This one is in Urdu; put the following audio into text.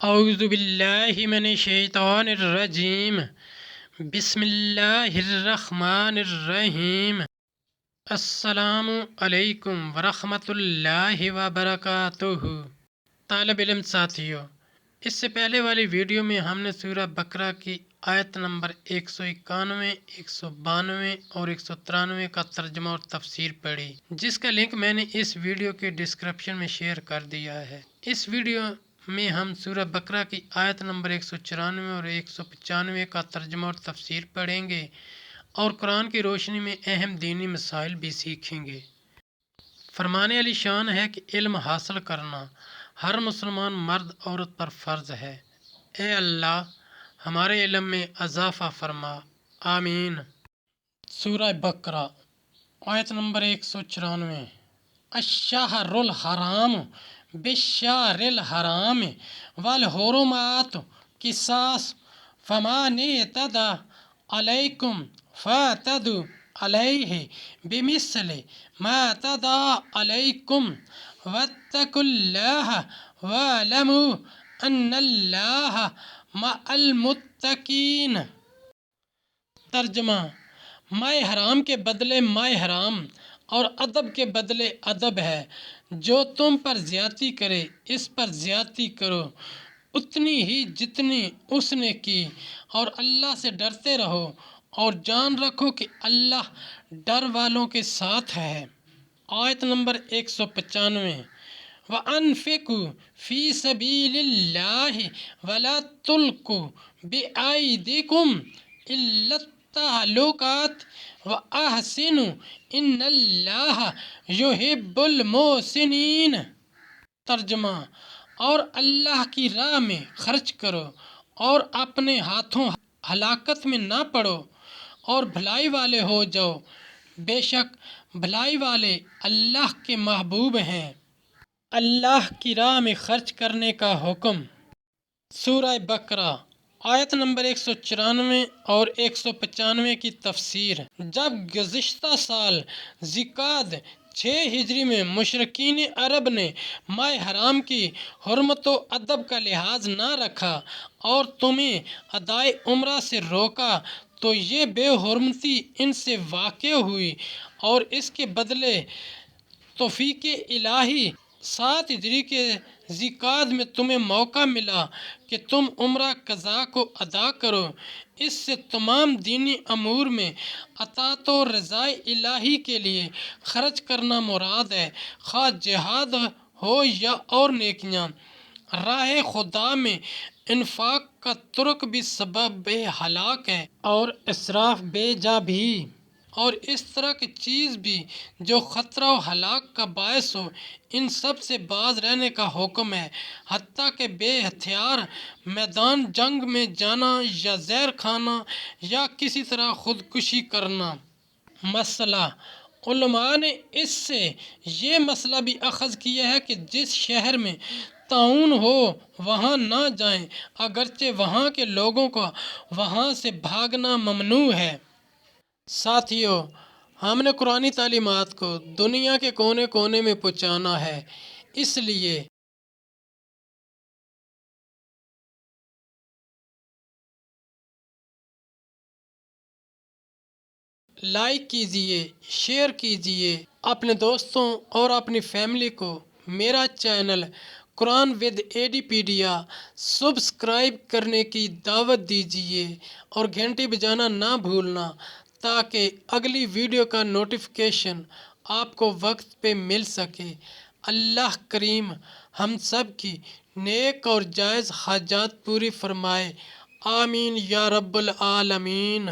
اعوذ باللہ من الشیطان الرجیم بسم اللہ الرحمن الرحیم السلام علیکم ورحمۃ اللہ وبرکاتہ۔ طالب علم ساتھیوں، اس سے پہلے والی ویڈیو میں ہم نے سورہ بقرہ کی آیت نمبر 191، 192 اور 193 کا ترجمہ اور تفسیر پڑھی، جس کا لنک میں نے اس ویڈیو کے ڈسکرپشن میں شیئر کر دیا ہے۔ اس ویڈیو میں ہم سورہ بقرہ کی آیت نمبر 194 اور 195 کا ترجمہ اور تفسیر پڑھیں گے اور قرآن کی روشنی میں اہم دینی مسائل بھی سیکھیں گے۔ فرمان علی شان ہے کہ علم حاصل کرنا ہر مسلمان مرد عورت پر فرض ہے۔ اے اللہ ہمارے علم میں اضافہ فرما، آمین۔ سورہ بقرہ آیت نمبر 194۔ الشہر الحرام بالشہر الحرام والحرمات قصاص فمن اعتدی علیکم فاعتدوا علیہ بمثل ما اعتدی علیکم واتقوا اللہ واعلموا ان اللہ مع المتقین۔ ترجمہ: ماہ حرام کے بدلے ماہ حرام اور ادب کے بدلے ادب ہے۔ جو تم پر زیادتی کرے اس پر زیادتی کرو اتنی ہی جتنی اس نے کی، اور اللہ سے ڈرتے رہو اور جان رکھو کہ اللہ ڈر والوں کے ساتھ ہے۔ آیت نمبر 195۔ وَأَنفِقُوا فِي سَبِيلِ اللَّهِ وَلَا تُلْقُوا بِأَيْدِيكُمْ إِلَّا التَّهْلُكَةَ وَأَحْسِنُوا إِنَّ اللَّهَ يُحِبُّ الْمُحْسِنِينَ۔ ترجمہ: اور اللہ کی راہ میں خرچ کرو اور اپنے ہاتھوں ہلاکت میں نہ پڑو اور بھلائی والے ہو جاؤ، بے شک بھلائی والے اللہ کے محبوب ہیں۔ اللہ کی راہ میں خرچ کرنے کا حکم۔ سورہ بقرہ آیت نمبر 194 اور 195 کی تفسیر۔ جب گزشتہ سال ذی-القعدہ 6 ہجری میں مشرکین عرب نے ماہ حرام کی حرمت و ادب کا لحاظ نہ رکھا اور تمہیں ادائے عمرہ سے روکا تو یہ بے حرمتی ان سے واقع ہوئی، اور اس کے بدلے توفیق الہی 7 ہجری کے ذی-القعدہ میں تمہیں موقع ملا کہ تم عمرہ قضا کو ادا کرو۔ اس سے تمام دینی امور میں اطاعت و رضائے الہی کے لیے خرچ کرنا مراد ہے، خواہ جہاد ہو یا اور نیکیاں۔ راہ خدا میں انفاق کا ترک بھی سبب ہلاک ہے اور اسراف بے جا بھی، اور اس طرح کی چیز بھی جو خطرہ و ہلاک کا باعث ہو، ان سب سے باز رہنے کا حکم ہے، حتیٰ کہ بے ہتھیار میدان جنگ میں جانا یا زہر کھانا یا کسی طرح خودکشی کرنا۔ مسئلہ: علماء نے اس سے یہ مسئلہ بھی اخذ کیا ہے کہ جس شہر میں طاعون ہو وہاں نہ جائیں، اگرچہ وہاں کے لوگوں کا وہاں سے بھاگنا ممنوع ہے۔ ساتھیو، ہم نے قرآنی تعلیمات کو دنیا کے کونے کونے میں پہنچانا ہے، اس لیے لائک کیجئے، شیئر کیجئے، اپنے دوستوں اور اپنی فیملی کو میرا چینل قرآن ود ایڈیپیڈیا سبسکرائب کرنے کی دعوت دیجئے اور گھنٹی بجانا نہ بھولنا تاکہ اگلی ویڈیو کا نوٹیفیکیشن آپ کو وقت پہ مل سکے۔ اللہ کریم ہم سب کی نیک اور جائز حاجات پوری فرمائے، آمین یا رب العالمین۔